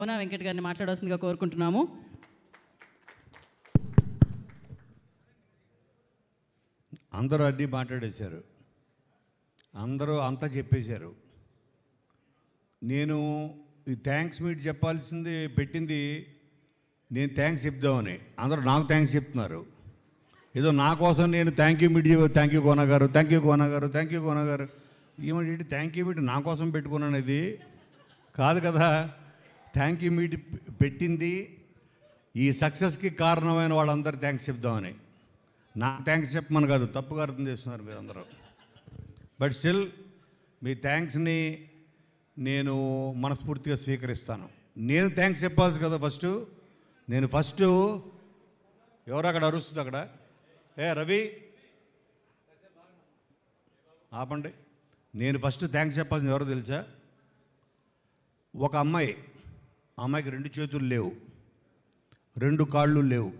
కోన వెంకట్ గారిని మాట్లాడాల్సిందిగా కోరుకుంటున్నాము. అందరూ అన్నీ మాట్లాడేశారు, అందరూ అంతా చెప్పేశారు. నేను ఈ థ్యాంక్స్ మీట్ చెప్పాల్సింది పెట్టింది నేను థ్యాంక్స్ చెప్దామని. అందరూ నాకు థ్యాంక్స్ చెప్తున్నారు. ఏదో నా కోసం నేను thank you meet thank you Kona గారు, థ్యాంక్ యూ కోన గారు, థ్యాంక్ యూ కోన గారు. ఏమంటే థ్యాంక్ యూ మీట్ నా కోసం పెట్టుకున్నాను, ఇది కాదు కదా. థ్యాంక్ యూ మీట్ పెట్టింది ఈ సక్సెస్కి కారణమైన వాళ్ళందరూ థ్యాంక్స్ చెప్దామని. నాకు థ్యాంక్స్ చెప్పమని కాదు, తప్పుగా అర్థం చేస్తున్నారు మీరందరూ. బట్ స్టిల్ మీ థ్యాంక్స్ని నేను మనస్ఫూర్తిగా స్వీకరిస్తాను. నేను థ్యాంక్స్ చెప్పాల్సి కదా ఫస్ట్ ఎవరు అక్కడ అరుస్తుంది అక్కడ, ఏ రవి ఆపండి. నేను ఫస్ట్ థ్యాంక్స్ చెప్పాల్సింది ఎవరో తెలుసా? ఒక అమ్మాయికి 2 చేతులు లేవు, 2 కాళ్ళు లేవు.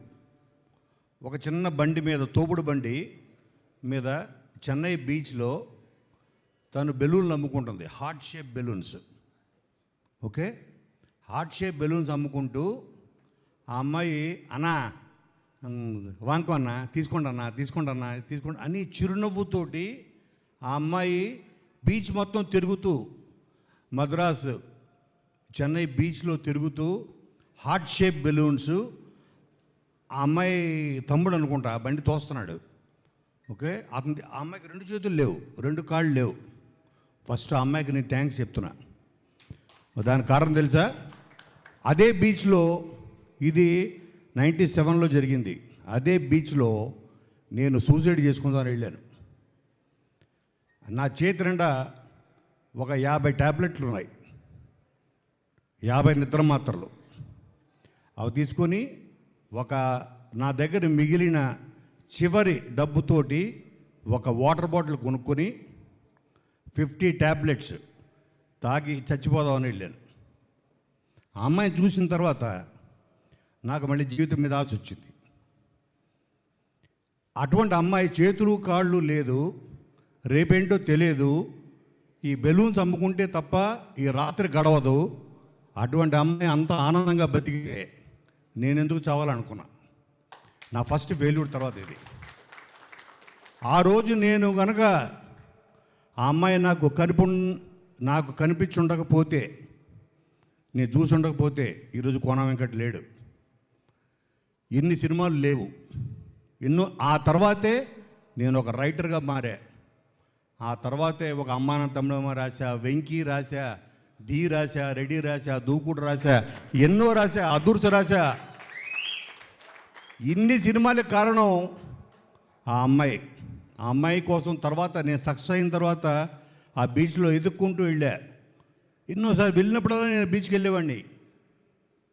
ఒక చిన్న బండి మీద, తోపుడు బండి మీద చెన్నై బీచ్లో తను బెలూన్లు అమ్ముకుంటుంది, heart shape balloons. Okay, heart shape balloons అమ్ముకుంటూ ఆ అమ్మాయి అన్నా వాంకో అన్న తీసుకోండి అని చిరునవ్వుతోటి ఆ అమ్మాయి బీచ్ మొత్తం తిరుగుతూ, మద్రాసు చెన్నై బీచ్లో తిరుగుతూ హార్ట్ షేప్ బెలూన్స్, ఆ అమ్మాయి తమ్ముడు అనుకుంటా ఆ బండి తోస్తున్నాడు. ఓకే, ఆ అమ్మాయికి 2 చేతులు లేవు, 2 కాళ్ళు లేవు. ఫస్ట్ ఆ అమ్మాయికి నేను థ్యాంక్స్ చెప్తున్నా. దానికి కారణం తెలుసా? అదే బీచ్లో, ఇది 97లో జరిగింది. అదే బీచ్లో నేను సూసైడ్ చేసుకుందామని వెళ్ళాను. నా చేతి నిండా ఒక 50 ట్యాబ్లెట్లు ఉన్నాయి, 50 నిద్ర మాత్రలు. అవి తీసుకొని నా దగ్గర మిగిలిన చివరి డబ్బుతోటి ఒక వాటర్ బాటిల్ కొనుక్కొని 50 ట్యాబ్లెట్స్ తాగి చచ్చిపోదామని వెళ్ళాను. ఆ అమ్మాయిని చూసిన తర్వాత నాకు మళ్ళీ జీవితం మీద ఆశ వచ్చింది. అటువంటి అమ్మాయి చేతులు కాళ్ళు లేదు, రేపేంటో తెలియదు, ఈ బెలూన్స్ అమ్ముకుంటే తప్ప ఈ రాత్రి గడవదు. అటువంటి అమ్మాయి అంత ఆనందంగా బతికితే నేనెందుకు చావాలనుకున్నా. నా ఫస్ట్ ఫెయిల్యూర్ తర్వాత ఇది. ఆ రోజు నేను కనుక ఆ అమ్మాయి నాకు కనిపించి ఉండకపోతే, నేను చూసి ఉండకపోతే ఈరోజు కోన వెంకట్ లేడు, ఇన్ని సినిమాలు లేవు, ఆ తర్వాతే నేను ఒక రైటర్గా మారా. ఆ తర్వాతే ఒక అమ్మాన తమ్ముడమ్మ రాశా, వెంకీ రాశా, ధీ రాశా, రెడ్డి రాశా, దూకుడు రాశా, ఎన్నో రాశా, అదృశ్య రాశా. ఇన్ని సినిమాలకు కారణం ఆ అమ్మాయి కోసం. తర్వాత నేను సక్సెస్ అయిన తర్వాత ఆ బీచ్లో ఎదుక్కుంటూ వెళ్ళా. ఎన్నోసారి వెళ్ళినప్పుడల్లా నేను బీచ్కి వెళ్ళేవాడిని.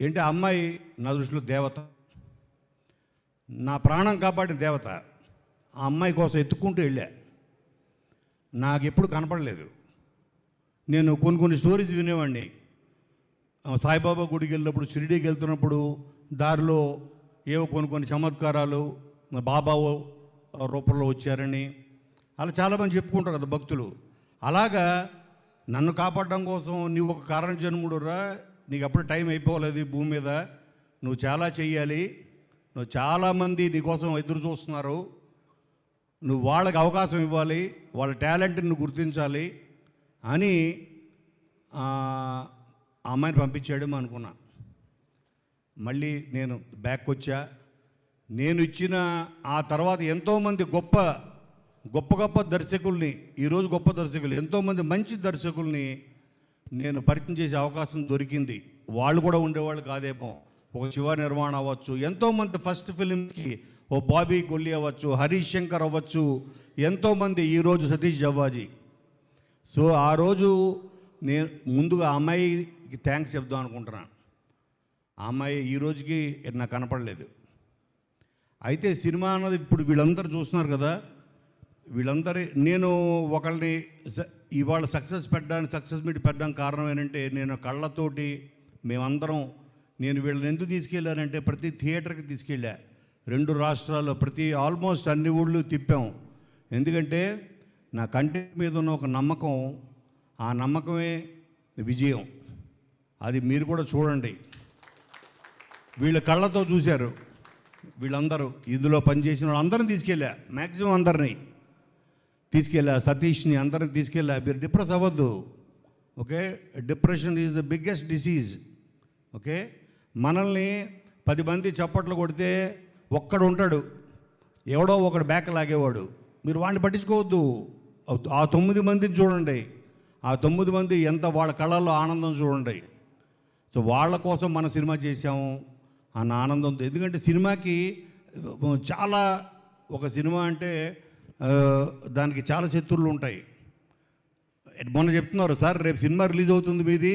ఏంటి, ఆ అమ్మాయి నా దృష్టిలో దేవత, నా ప్రాణం కాపాడిన దేవత. ఆ అమ్మాయి కోసం ఎత్తుక్కుంటూ వెళ్ళా. నాకు ఎప్పుడు కనపడలేదు. నేను కొన్ని స్టోరీస్ వినేవాడిని. సాయిబాబా గుడికి వెళ్ళినప్పుడు, షిరిడీకి వెళ్తున్నప్పుడు దారిలో ఏవో కొన్ని చమత్కారాలు బాబా రూపంలో వచ్చారని అలా చాలామంది చెప్పుకుంటారు కదా భక్తులు. అలాగా నన్ను కాపాడడం కోసం నీవు ఒక కారణ జన్ముడురా, నీకు అప్పుడు టైం అయిపోలేదు ఈ భూమి మీద, నువ్వు చాలా చెయ్యాలి, నువ్వు చాలామంది నీకోసం ఎదురు చూస్తున్నారు, నువ్వు వాళ్ళకి అవకాశం ఇవ్వాలి, వాళ్ళ టాలెంట్ని నువ్వు గుర్తించాలి అని ఆ అమ్మాయిని పంపించాడేమో అనుకున్నా. మళ్ళీ నేను బ్యాక్ వచ్చా. నేను ఇచ్చిన ఆ తర్వాత ఎంతోమంది గొప్ప దర్శకుల్ని, ఈరోజు గొప్ప దర్శకులు, ఎంతోమంది మంచి దర్శకుల్ని నేను పరిచయం చేసే అవకాశం దొరికింది. వాళ్ళు కూడా ఉండేవాళ్ళు కాదేమో. ఒక శివ నిర్మాణ అవ్వచ్చు, ఎంతోమంది ఫస్ట్ ఫిలిమ్స్కి ఓ బాబీ కొల్లి అవ్వచ్చు, హరీష్ శంకర్ అవ్వచ్చు, ఎంతోమంది, ఈరోజు సతీష్ జవ్వాజీ. సో ఆ రోజు నేను ముందుగా ఆ అమ్మాయికి థ్యాంక్స్ చెప్దాం అనుకుంటున్నాను. ఆ అమ్మాయి ఈ రోజుకి నాకు కనపడలేదు. అయితే సినిమా అన్నది ఇప్పుడు వీళ్ళందరూ చూస్తున్నారు కదా, వీళ్ళందరి నేను ఒకళ్ళని ఇవాళ సక్సెస్ మీట్ పెట్టడానికి కారణం ఏంటంటే, నేను కళ్ళతోటి మేమందరం, నేను వీళ్ళని ఎందుకు తీసుకెళ్ళానంటే ప్రతి థియేటర్కి తీసుకెళ్ళా. 2 రాష్ట్రాల్లో ఆల్మోస్ట్ అన్ని ఊళ్ళు తిప్పాం. ఎందుకంటే నా కంటెంట్ మీద ఉన్న ఒక నమ్మకం, ఆ నమ్మకమే విజయం. అది మీరు కూడా చూడండి. వీళ్ళ కళ్ళతో చూశారు. వీళ్ళందరూ ఇందులో పనిచేసిన వాళ్ళందరినీ తీసుకెళ్ళా, మ్యాక్సిమం అందరినీ తీసుకెళ్ళా, సతీష్ని అందరిని తీసుకెళ్ళా. మీరు డిప్రెస్ అవ్వద్దు, okay? Depression is the biggest disease, okay? మనల్ని 10 మంది చప్పట్లు కొడితే ఒక్కడు ఉంటాడు, ఎవడో ఒకడు బ్యాక్ లాగేవాడు. మీరు వాడిని పట్టించుకోవద్దు. ఆ 9 మందిని చూడండి, ఆ 9 మంది ఎంత వాళ్ళ కళ్ళల్లో ఆనందం చూడండి. సో వాళ్ళ కోసం మన సినిమా చేసాము అన్న ఆనందంతో. ఎందుకంటే సినిమాకి చాలా, ఒక సినిమా అంటే దానికి చాలా శత్రువులు ఉంటాయి. మొన్న చెప్తున్నారు, సార్ రేపు సినిమా రిలీజ్ అవుతుంది మీది,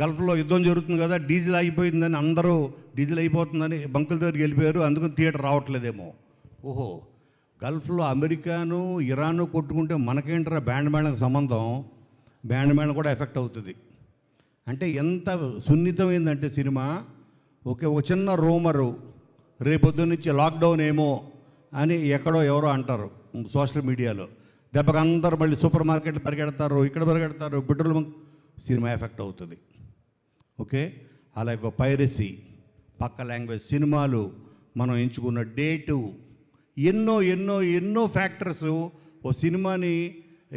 గల్ఫ్లో యుద్ధం జరుగుతుంది కదా, డీజిల్ అయిపోయిందని అందరూ డీజిల్ అయిపోతుందని బంకుల దగ్గరికి వెళ్ళిపోయారు, అందుకని థియేటర్ రావట్లేదేమో. ఓహో, గల్ఫ్లో అమెరికాను ఇరాను కొట్టుకుంటే మనకేంటారా బ్యాండ్ మేళకు సంబంధం? బ్యాండ్ మేళం కూడా ఎఫెక్ట్ అవుతుంది. అంటే ఎంత సున్నితమైందంటే సినిమా. ఓకే, ఒక చిన్న రూమరు రేపొద్దు నుంచి లాక్డౌన్ ఏమో అని ఎక్కడో ఎవరో అంటారు సోషల్ మీడియాలో, దెబ్బకి అందరూ మళ్ళీ సూపర్ మార్కెట్లు పరిగెడతారు, ఇక్కడ పరిగెడతారు, పెట్రోల్ బంక్, సినిమా ఎఫెక్ట్ అవుతుంది. ఓకే, అలాగే పైరసీ, పక్క లాంగ్వేజ్ సినిమాలు, మనం ఎంచుకున్న డేటు, ఎన్నో ఎన్నో ఎన్నో ఫ్యాక్టర్స్ ఓ సినిమాని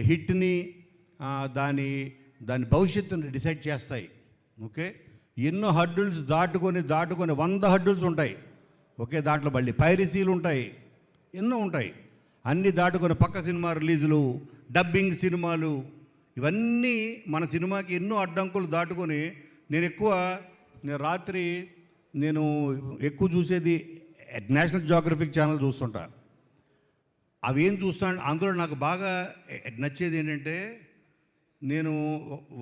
హిట్ని దాని భవిష్యత్తుని డిసైడ్ చేస్తాయి. ఓకే, ఎన్నో హడ్డుల్స్ దాటుకొని 100 హడ్డుల్స్ ఉంటాయి. ఓకే, దాంట్లో మళ్ళీ పైరసీలు ఉంటాయి, ఎన్నో ఉంటాయి. అన్నీ దాటుకొని పక్క సినిమా రిలీజులు, డబ్బింగ్ సినిమాలు, ఇవన్నీ మన సినిమాకి ఎన్నో అడ్డంకులు దాటుకొని నేను రాత్రి ఎక్కువ చూసేది నేషనల్ జియోగ్రఫిక్ ఛానల్ చూస్తుంటా. అవి ఏం చూస్తాను, అందులో నాకు బాగా నచ్చేది ఏంటంటే, నేను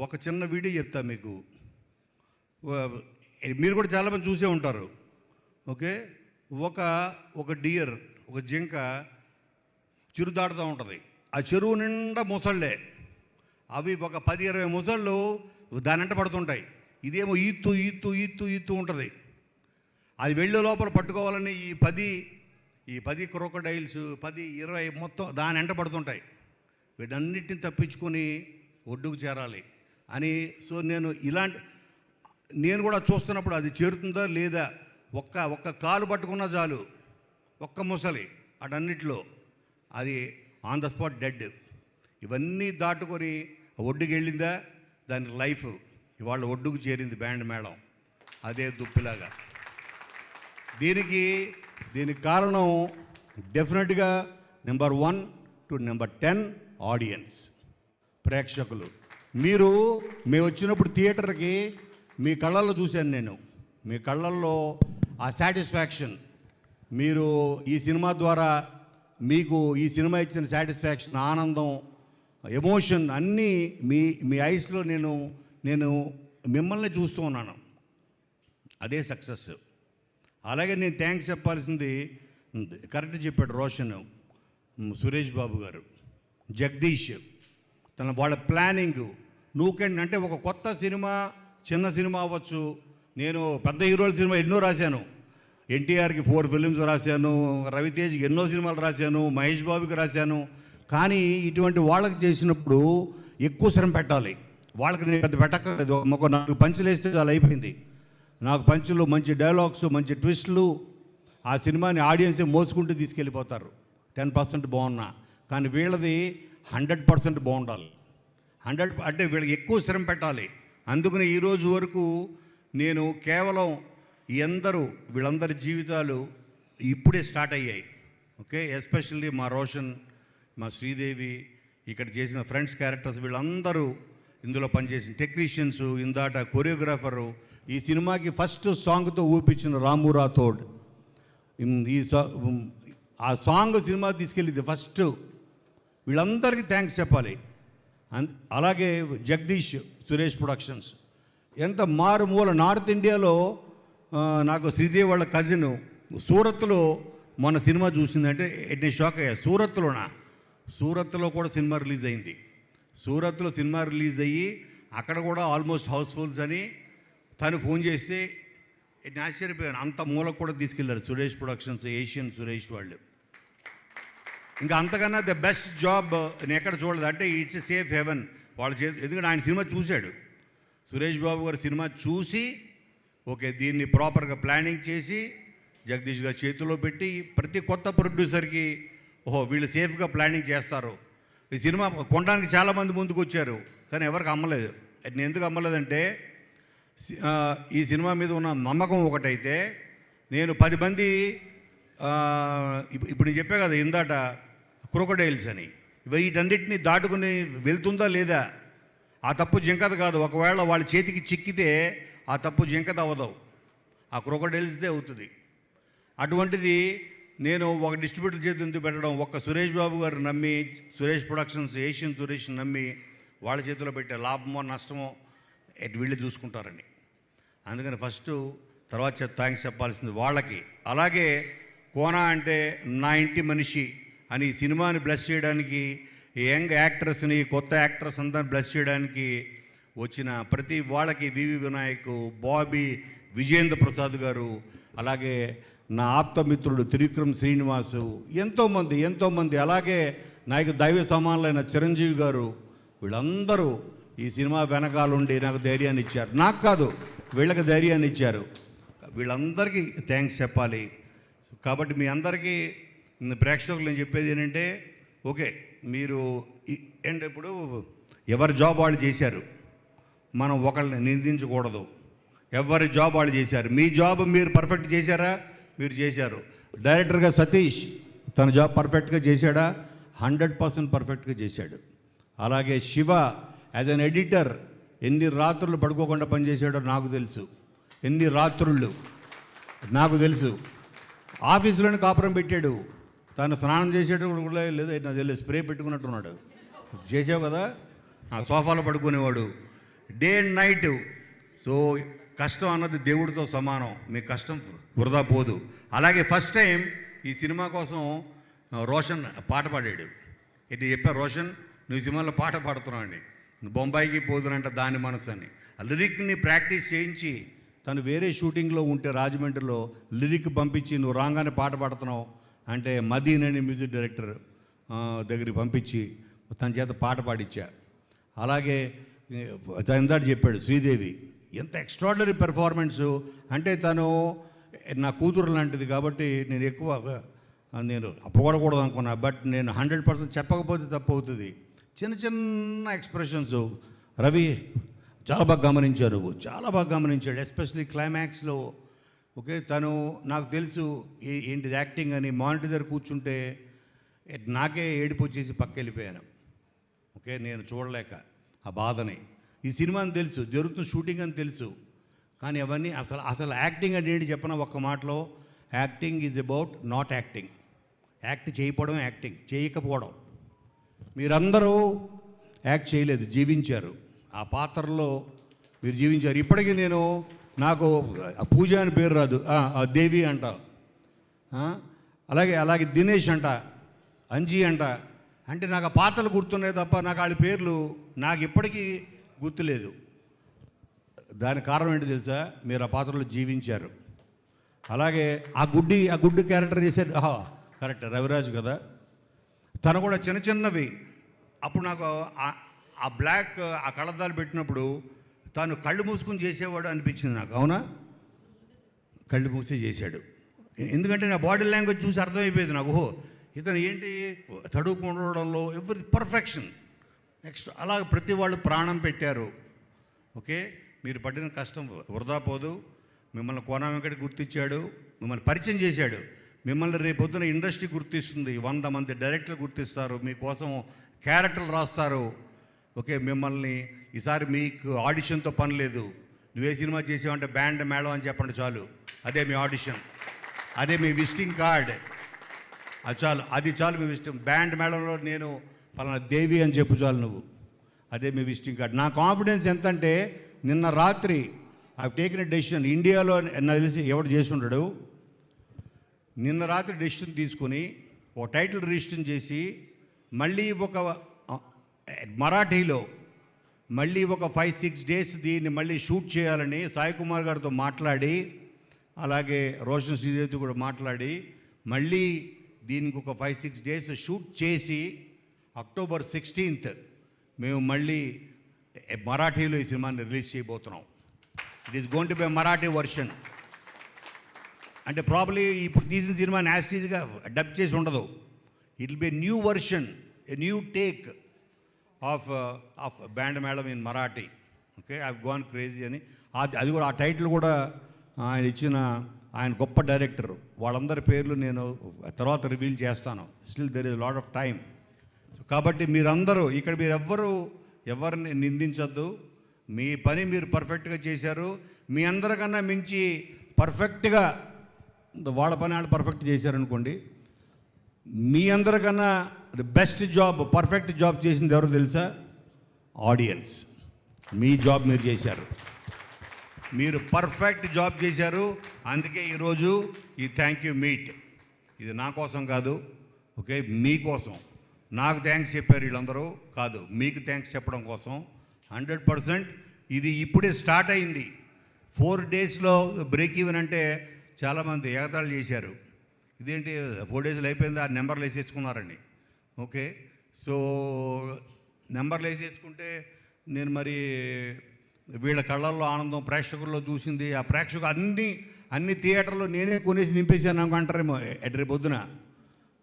ఒక చిన్న వీడియో చెప్తా మీకు, మీరు కూడా చాలామంది చూసే ఉంటారు. ఓకే, ఒక డియర్, ఒక జింక చెరువు దాటుతూ ఉంటుంది. ఆ చెరువు నిండా ముసళ్ళే, అవి ఒక 10-20 ముసళ్ళు దానంట పడుతుంటాయి. ఇదేమో ఈత్తు ఈత్తు ఈత్తు ఈత్తు ఉంటుంది. అది వెళ్ళే లోపల పట్టుకోవాలని ఈ 10 క్రోకోడైల్స్ 10-20 మొత్తం దాని వెంట పడుతుంటాయి. వీటన్నిటిని తప్పించుకొని ఒడ్డుకు చేరాలి అని. సో నేను కూడా చూస్తున్నప్పుడు అది చేరుతుందా లేదా, ఒక్క కాలు పట్టుకున్నా చాలు, ఒక్క ముసలి అటన్నిటిలో అది ఆన్ ద స్పాట్ డెడ్. ఇవన్నీ దాటుకొని ఒడ్డుకు వెళ్ళిందా, దాని లైఫ్ ఇవాళ ఒడ్డుకు చేరింది బ్యాండ్ మేళం, అదే దుప్పిలాగా. దీనికి కారణం డెఫినెట్గా నెంబర్ 1 to నెంబర్ 10 ఆడియన్స్, ప్రేక్షకులు. మేము వచ్చినప్పుడు థియేటర్కి మీ కళ్ళల్లో చూశాను నేను, మీ కళ్ళల్లో ఆ సాటిస్ఫాక్షన్, మీరు ఈ సినిమా ద్వారా మీకు ఈ సినిమా ఇచ్చిన సాటిస్ఫాక్షన్, ఆనందం, ఎమోషన్ అన్నీ మీ ఐస్లో నేను మిమ్మల్ని చూస్తూ ఉన్నాను. అదే సక్సెస్. అలాగే నేను థ్యాంక్స్ చెప్పాల్సింది, కరెక్ట్ చెప్పాడు రోషన్, సురేష్ బాబు గారు, జగదీష్, వాళ్ళ ప్లానింగ్. అంటే ఒక కొత్త సినిమా, చిన్న సినిమా అవ్వచ్చు. నేను పెద్ద హీరోల సినిమా ఎన్నో రాశాను, ఎన్టీఆర్కి 4 ఫిలిమ్స్ రాశాను, రవితేజ్కి ఎన్నో సినిమాలు రాశాను, మహేష్ బాబుకి రాశాను. కానీ ఇటువంటి వాళ్ళకి చేసినప్పుడు ఎక్కువ శ్రమ పెట్టాలి. వాళ్ళకి నేను పెద్ద పెట్టక్కర్లేదు, ఒక 4 పంచులు వేస్తే చాలా అయిపోయింది. నాకు పంచులు, మంచి డైలాగ్స్, మంచి ట్విస్టులు, ఆ సినిమాని ఆడియన్సే మోసుకుంటూ తీసుకెళ్ళిపోతారు. 10% బాగున్నా, కానీ వీళ్ళది 100% బాగుండాలి. 100 అంటే వీళ్ళకి ఎక్కువ శ్రమ పెట్టాలి. అందుకని ఈరోజు వరకు నేను కేవలం వీళ్ళందరి జీవితాలు ఇప్పుడే స్టార్ట్ అయ్యాయి. ఓకే, ఎస్పెషల్లీ మా రోషన్, మా శ్రీదేవి, ఇక్కడ చేసిన ఫ్రెండ్స్ క్యారెక్టర్స్, వీళ్ళందరూ ఇందులో పనిచేసిన టెక్నీషియన్స్, ఇందాట కొరియోగ్రాఫరు, ఈ సినిమాకి ఫస్ట్ సాంగ్తో ఊపించిన రాము రాథోడ్, ఆ సాంగ్ సినిమా తీసుకెళ్ళింది ఫస్ట్. వీళ్ళందరికీ థ్యాంక్స్ చెప్పాలి. అలాగే జగదీష్, సురేష్ ప్రొడక్షన్స్, ఎంత మారుమూల నార్త్ ఇండియాలో. నాకు శ్రీదేవి వాళ్ళ కజిన్ సూరత్లో మొన్న సినిమా చూసిందంటే నేను షాక్ అయ్యా. సూరత్లో కూడా సినిమా రిలీజ్ అయింది. సూరత్లో సినిమా రిలీజ్ అయ్యి అక్కడ కూడా ఆల్మోస్ట్ హౌస్ఫుల్స్ అని తను ఫోన్ చేస్తే నేను ఆశ్చర్యపోయాను. అంత మూలకు కూడా తీసుకెళ్లారు సురేష్ ప్రొడక్షన్స్, ఏషియన్ సురేష్ వాళ్ళు. ఇంకా అంతకన్నా ద బెస్ట్ జాబ్ నేను ఎక్కడ చూడలేదు. అంటే ఇట్స్ ఎ సేఫ్ హెవెన్ వాళ్ళ ఎందుకంటే ఆయన సినిమా చూశాడు. సురేష్ బాబు గారు సినిమా చూసి ఓకే దీన్ని ప్రాపర్గా ప్లానింగ్ చేసి జగదీష్ గారి చేతిలో పెట్టి ప్రతి కొత్త ప్రొడ్యూసర్కి ఓహో వీళ్ళు సేఫ్గా ప్లానింగ్ చేస్తారు. ఈ సినిమా కొనడానికి చాలామంది ముందుకు వచ్చారు, కానీ ఎవరికి అమ్మలేదు. నేను ఎందుకు అమ్మలేదంటే ఈ సినిమా మీద ఉన్న నమ్మకం ఒకటైతే, నేను 10 మంది ఇప్పుడు నేను చెప్పే కదా ఇందాట క్రొకడైల్స్ అని, వీటన్నిటిని దాటుకుని వెళ్తుందా లేదా, ఆ తప్పు జింకది కాదు. ఒకవేళ వాళ్ళ చేతికి చిక్కితే ఆ తప్పు జింకది అవ్వదు, ఆ క్రొకడైల్స్దే అవుతుంది. అటువంటిది నేను ఒక డిస్ట్రిబ్యూటర్ చేతి ఎందుకు పెట్టడం, ఒక్క సురేష్ బాబు గారు నమ్మి, సురేష్ ప్రొడక్షన్స్, ఏషియన్ సురేష్ నమ్మి వాళ్ళ చేతిలో పెట్టే లాభమో నష్టమో వీళ్ళు చూసుకుంటారని. అందుకని ఫస్ట్ తర్వాత థ్యాంక్స్ చెప్పాల్సింది వాళ్ళకి. అలాగే కోన అంటే నా ఇంటి మనిషి అని ఈ సినిమాని బ్లెస్ చేయడానికి, యంగ్ యాక్టర్స్ని, కొత్త యాక్టర్స్ అందరిని బ్లెస్ చేయడానికి వచ్చిన ప్రతి వాళ్ళకి వివి వినాయక్, బాబీ, విజేంద్ర ప్రసాద్ గారు, అలాగే నా ఆప్తమిత్రుడు త్రివిక్రమ్ శ్రీనివాసు, ఎంతోమంది, అలాగే నాకు దైవ సమానులైన చిరంజీవి గారు, వీళ్ళందరూ ఈ సినిమా వెనకాలండి నాకు ధైర్యాన్ని ఇచ్చారు. నాకు కాదు, వీళ్ళకి ధైర్యాన్ని ఇచ్చారు. వీళ్ళందరికీ థ్యాంక్స్ చెప్పాలి. కాబట్టి మీ అందరికీ ప్రేక్షకులు నేను చెప్పేది ఏంటంటే, ఓకే మీరు అంటే ఇప్పుడు ఎవరి జాబ్ వాళ్ళు చేశారు, మనం ఒకళ్ళని నిందించకూడదు. ఎవరి జాబ్ వాళ్ళు చేశారు. మీ జాబ్ మీరు పర్ఫెక్ట్ చేశారా? మీరు చేశారు. డైరెక్టర్గా సతీష్ తన జాబ్ పర్ఫెక్ట్గా చేశాడా? 100% పర్ఫెక్ట్గా చేశాడు. అలాగే శివ యాజ్ అన్ ఎడిటర్ ఎన్ని రాత్రులు పడుకోకుండా పనిచేశాడో నాకు తెలుసు. ఎన్ని రాత్రుళ్ళు నాకు తెలుసు. ఆఫీసులోనే కాపురం పెట్టాడు. తను స్నానం చేసేటప్పుడు కూడా లేదు, నాకు తెలియదు, స్ప్రే పెట్టుకున్నట్టున్నాడు. చేసావు కదా, ఆ సోఫాలో పడుకునేవాడు డే అండ్ నైట్. సో కష్టం అన్నది దేవుడితో సమానం. మీ కష్టం వృధా పోదు. అలాగే ఫస్ట్ టైం ఈ సినిమా కోసం రోషన్ పాట పాడాడు. ఇటు చెప్పారు, రోషన్ నువ్వు ఈ సినిమాలో పాట పాడుతున్నావు అని. బొంబాయికి పోదునంట దాని మనసు అని. ఆ లిరిక్ని ప్రాక్టీస్ చేయించి, తను వేరే షూటింగ్లో ఉంటే రాజమండ్రిలో లిరిక్ పంపించి నువ్వు రాగానే పాట పాడుతున్నావు అంటే మదీన్ అనే మ్యూజిక్ డైరెక్టర్ దగ్గరికి పంపించి తన చేత పాట పాడించా. అలాగే ఇందాక చెప్పాడు శ్రీదేవి, ఎంత ఎక్స్ట్రాడినరీ పెర్ఫార్మెన్సు. అంటే తను నా కూతురు లాంటిది కాబట్టి నేను ఎక్కువ పొగడకూడదు అనుకున్నా. బట్ నేను 100% చెప్పకపోతే తప్పు అవుతుంది. చిన్న ఎక్స్ప్రెషన్స్ రవి చాలా బాగా గమనించారు, చాలా బాగా గమనించాడు. ఎస్పెషలీ క్లైమాక్స్లో. ఓకే, తను నాకు తెలుసు ఏంటిది యాక్టింగ్ అని. మానిటర్ దగ్గర కూర్చుంటే నాకే ఏడుపు వచ్చేసి పక్క వెళ్ళిపోయాను. ఓకే, నేను చూడలేక ఆ బాధని. ఈ సినిమాని తెలుసు, జరుగుతున్న షూటింగ్ అని తెలుసు, కానీ అవన్నీ అసలు యాక్టింగ్ అంటే ఏంటి చెప్పిన ఒక్క మాటలో, acting is about not acting. Act చేయకపోవడం యాక్టింగ్, చేయకపోవడం. మీరందరూ యాక్ట్ చేయలేదు, జీవించారు. ఆ పాత్రలో మీరు జీవించారు. ఇప్పటికీ నాకు పూజ అని పేరు రాదు, దేవి అంట, అలాగే దినేష్ అంట, అంజీ అంట. అంటే నాకు ఆ పాత్రలు గుర్తున్నాయి తప్ప నాకు వాళ్ళ పేర్లు నాకు ఇప్పటికీ గుర్తులేదు. దానికి కారణం ఏంటి తెలుసా? మీరు ఆ పాత్రలో జీవించారు. అలాగే ఆ గుడ్డి క్యారెక్టర్ చేశాడు. కరెక్ట్, రవిరాజు కదా. తను కూడా చిన్నవి. అప్పుడు నాకు ఆ బ్లాక్ ఆ కళ్ళద్దాలు పెట్టినప్పుడు తను కళ్ళు మూసుకుని చేసేవాడు అనిపించింది నాకు. అవునా, కళ్ళు మూసి చేశాడు. ఎందుకంటే నా బాడీ లాంగ్వేజ్ చూసి అర్థమైపోయింది నాకు, ఓహో ఇతను ఏంటి తడుపుకోవడంలో ఎవరి పర్ఫెక్షన్. నెక్స్ట్ అలాగే ప్రతి వాళ్ళు ప్రాణం పెట్టారు. ఓకే, మీరు పడిన కష్టం వృధా పోదు. మిమ్మల్ని కోన వెంకట గుర్తించాడు, మిమ్మల్ని పరిచయం చేశాడు. మిమ్మల్ని రేపొద్దున ఇండస్ట్రీ గుర్తిస్తుంది, 100 మంది డైరెక్టర్లు గుర్తిస్తారు, మీకోసం క్యారెక్టర్లు రాస్తారు. ఓకే, మిమ్మల్ని ఈసారి మీకు ఆడిషన్తో పని లేదు. నువ్వే సినిమా చేసావంటే బ్యాండ్ మేళం అని చెప్పండి చాలు, అదే మీ ఆడిషన్, అదే మీ విజిటింగ్ కార్డ్. అది చాలు మీ విజిటింగ్. బ్యాండ్ మేళంలో నేను పలానా దేవి అని చెప్పు చాలు నువ్వు, అదే మీ విజిటింగ్ కార్డ్. నా కాన్ఫిడెన్స్ ఎంతంటే నిన్న రాత్రి ఐ టేకిన్ ఎ డెసిషన్. ఇండియాలో నాకు తెలిసి ఎవడు చేసి ఉండడు. నిన్న రాత్రి డెసిషన్ తీసుకుని ఒక టైటిల్ రిజిస్టర్ చేసి మళ్ళీ ఒక మరాఠీలో మళ్ళీ ఒక 5-6 డేస్ దీన్ని మళ్ళీ షూట్ చేయాలని సాయి కుమార్ గారితో మాట్లాడి, అలాగే రోషన్ శ్రీదేవితో కూడా మాట్లాడి మళ్ళీ దీనికి ఒక 5-6 డేస్ షూట్ చేసి October 16th మేము మళ్ళీ మరాఠీలో ఈ సినిమాని రిలీజ్ చేయబోతున్నాం. It is going to be Marathi version. అంటే ప్రాబ్లీ ఇప్పుడు తీసిన సినిమాని యాస్టీజ్గా డబ్ చేసి ఉండదు. It will be new version, a new take of band Melam in Marathi. Okay, I gone crazy అని అది కూడా ఆ టైటిల్ కూడా ఆయన ఇచ్చిన ఆయన గొప్ప డైరెక్టర్ వాళ్ళందరి పేర్లు నేను తర్వాత రివీల్ చేస్తాను. Still there is lot of time. So కాబట్టి మీరందరూ ఇక్కడ మీరు ఎవరిని నిందించొద్దు. మీ పని మీరు పర్ఫెక్ట్గా చేశారు. మీ అందరికన్నా మించి పర్ఫెక్ట్గా వాళ్ళ పని వాళ్ళు పర్ఫెక్ట్ చేశారనుకోండి. మీ అందరికన్నా the best job, perfect job చేసింది ఎవరో తెలుసా? ఆడియన్స్. మీ జాబ్ మీరు చేశారు. మీరు పర్ఫెక్ట్ జాబ్ చేశారు. అందుకే ఈరోజు ఈ థ్యాంక్ యూ మీట్ ఇది నా కోసం కాదు, ఓకే, మీకోసం. నాకు థ్యాంక్స్ చెప్పారు వీళ్ళందరూ కాదు, మీకు థ్యాంక్స్ చెప్పడం కోసం. 100% ఇది ఇప్పుడే స్టార్ట్ అయింది. 4 డేస్లో బ్రేక్ ఈవెన్ అంటే చాలామంది ఎగతాళి చేశారు. ఇదేంటి 4 డేస్లో అయిపోయింది, ఆ నెంబర్లు వేసేసుకున్నారండి. ఓకే, సో నెంబర్లు వేసేసుకుంటే నేను మరి వీళ్ళ కళ్ళల్లో ఆనందం ప్రేక్షకుల్లో చూసింది, ఆ ప్రేక్షకులు అన్ని థియేటర్లో నేనే కొనేసి నింపేశాను నాకు అంటారేమో రేపు పొద్దున.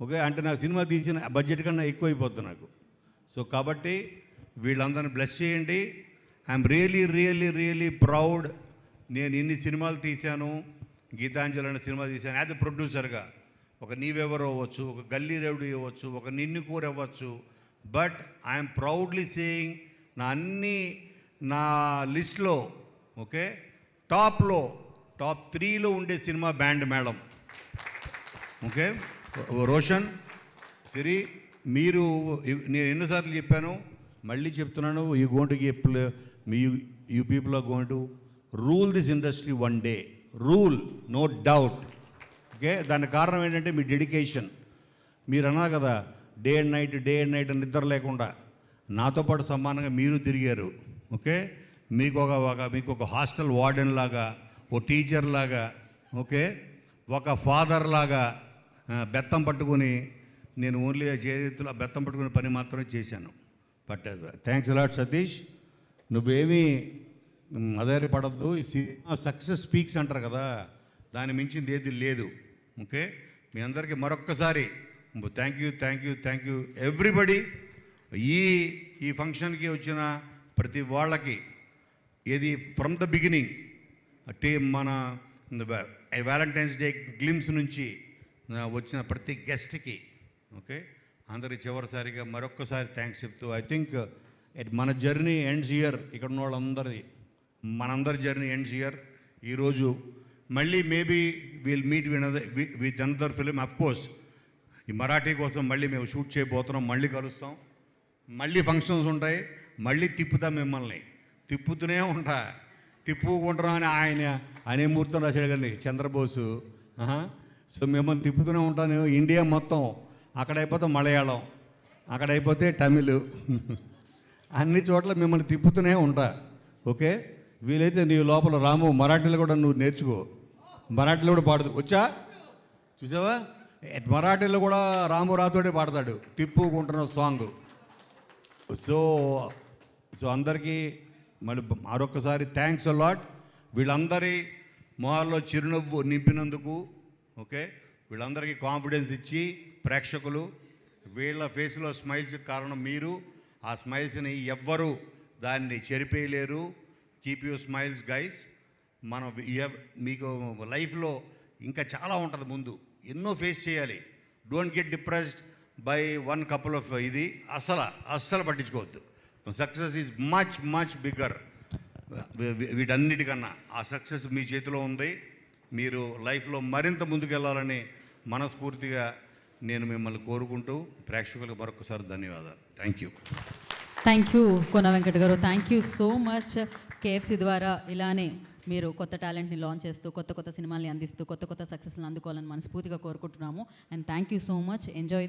ఓకే, అంటే నాకు సినిమా తీసిన బడ్జెట్ కన్నా ఎక్కువైపోద్ది నాకు. సో కాబట్టి వీళ్ళందరినీ బ్లెస్ చేయండి. I'm really proud. నేను ఇన్ని సినిమాలు తీశాను, గీతాంజలి అనే సినిమా తీశాను యాజ్ ఎ ప్రొడ్యూసర్గా. ఒక నీవెవరు అవ్వచ్చు, ఒక గల్లీ రౌడీ అవ్వచ్చు, ఒక నిన్ను కూర అవ్వచ్చు. బట్ ఐఎమ్ ప్రౌడ్లీ సేయింగ్ నా లిస్ట్లో, ఓకే, టాప్ 3లో ఉండే cinema band Melam. Okay, Roshan, Siri, మీరు నేను ఎన్నోసార్లు చెప్పాను, మళ్ళీ చెప్తున్నాను. You people are going to rule this industry one day. Rule, no doubt. Okay, దానికి కారణం ఏంటంటే మీ డెడికేషన్. మీరు అన్నారు కదా డే అండ్ నైట్ నిద్ర లేకుండా నాతో పాటు సమానంగా మీరు తిరిగారు. ఓకే, మీకు ఒక హాస్టల్ వార్డెన్ లాగా, ఓ టీచర్ లాగా, ఓకే, ఒక ఫాదర్ లాగా బెత్తం పట్టుకుని నేను ఓన్లీ చేతిలో బెత్తం పట్టుకునే పని మాత్రమే చేశాను. But thanks a lot Satish. నువ్వేమీ అధైర్యపడద్దు. ఈ సినిమా సక్సెస్ స్పీక్స్ అంటారు కదా, దాని మించింది ఏది లేదు. ఓకే, మీ అందరికీ మరొక్కసారి థ్యాంక్ యూ ఎవ్రీబడి. ఈ ఫంక్షన్కి వచ్చిన ప్రతి వాళ్ళకి ఏది ఫ్రమ్ ద బిగినింగ్ మన వ్యాలంటైన్స్ డే గ్లిమ్స్ నుంచి వచ్చిన ప్రతి గెస్ట్కి, ఓకే, అందరికి చివరిసారిగా మరొక్కసారి థ్యాంక్స్ చెప్తూ ఐ థింక్ మన జర్నీ ఎండ్స్ ఇయర్. ఇక్కడ ఉన్న వాళ్ళందరిది మనందరి జర్నీ ఎండ్స్ ఇయర్. ఈరోజు మళ్ళీ maybe will meet with another film. Of course ఈ మరాఠీ కోసం మళ్ళీ మేము షూట్ చేయబోతున్నాం. మళ్ళీ కలుస్తాం, మళ్ళీ ఫంక్షన్స్ ఉంటాయి, మళ్ళీ తిప్పుతాం మిమ్మల్ని. తిప్పుతూనే తిప్పుకుంటున్నాం అని ఆయన అనే ముహూర్తం రాశాడు కానీ చంద్రబోసు. సో మిమ్మల్ని తిప్పుతూనే ఉంటాను. ఇండియా మొత్తం, అక్కడైపోతే మలయాళం, అక్కడైపోతే తమిళ్, అన్ని చోట్ల మిమ్మల్ని తిప్పుతూనే ఉంటా. ఓకే, వీలైతే నీ లోపల రాము మరాఠీలో కూడా నువ్వు నేర్చుకో. మరాఠీలో కూడా పాడుతూ వచ్చా, చూసావా? మరాఠీలో కూడా రాము రాతోడే పాడతాడు తిప్పుకుంటున్న సాంగ్. సో అందరికీ మళ్ళీ మరొకసారి థ్యాంక్స్ అలాట్. వీళ్ళందరి మొహాల్లో చిరునవ్వు నింపినందుకు, ఓకే, వీళ్ళందరికీ కాన్ఫిడెన్స్ ఇచ్చి ప్రేక్షకులు వీళ్ళ ఫేస్లో స్మైల్స్ కారణం మీరు. ఆ స్మైల్స్ని ఎవ్వరూ దాన్ని చెరిపేయలేరు. Keep you smiles guys. మనం మీకు లైఫ్లో ఇంకా చాలా ఉంటుంది ముందు, ఎన్నో ఫేస్ చేయాలి. Don't get depressed by one couple of ఇది అస్సలు పట్టించుకోవద్దు. Success is much bigger. వీటన్నిటికన్నా ఆ సక్సెస్ మీ చేతిలో ఉంది. మీరు లైఫ్లో మరింత ముందుకెళ్ళాలని మనస్ఫూర్తిగా నేను మిమ్మల్ని కోరుకుంటూ ప్రేక్షకులకు మరొకసారి ధన్యవాదాలు. థ్యాంక్ యూ కొన వెంకట గారు. Thank you so much. KFC ద్వారా ఇలానే మీరు కొత్త టాలెంట్ని లాంచ్ చేస్తూ కొత్త సినిమాల్ని అందిస్తూ కొత్త సక్సెస్ని అందుకోవాలని మనస్ఫూర్తిగా కోరుకుంటున్నాము. And thank you so much. Enjoy.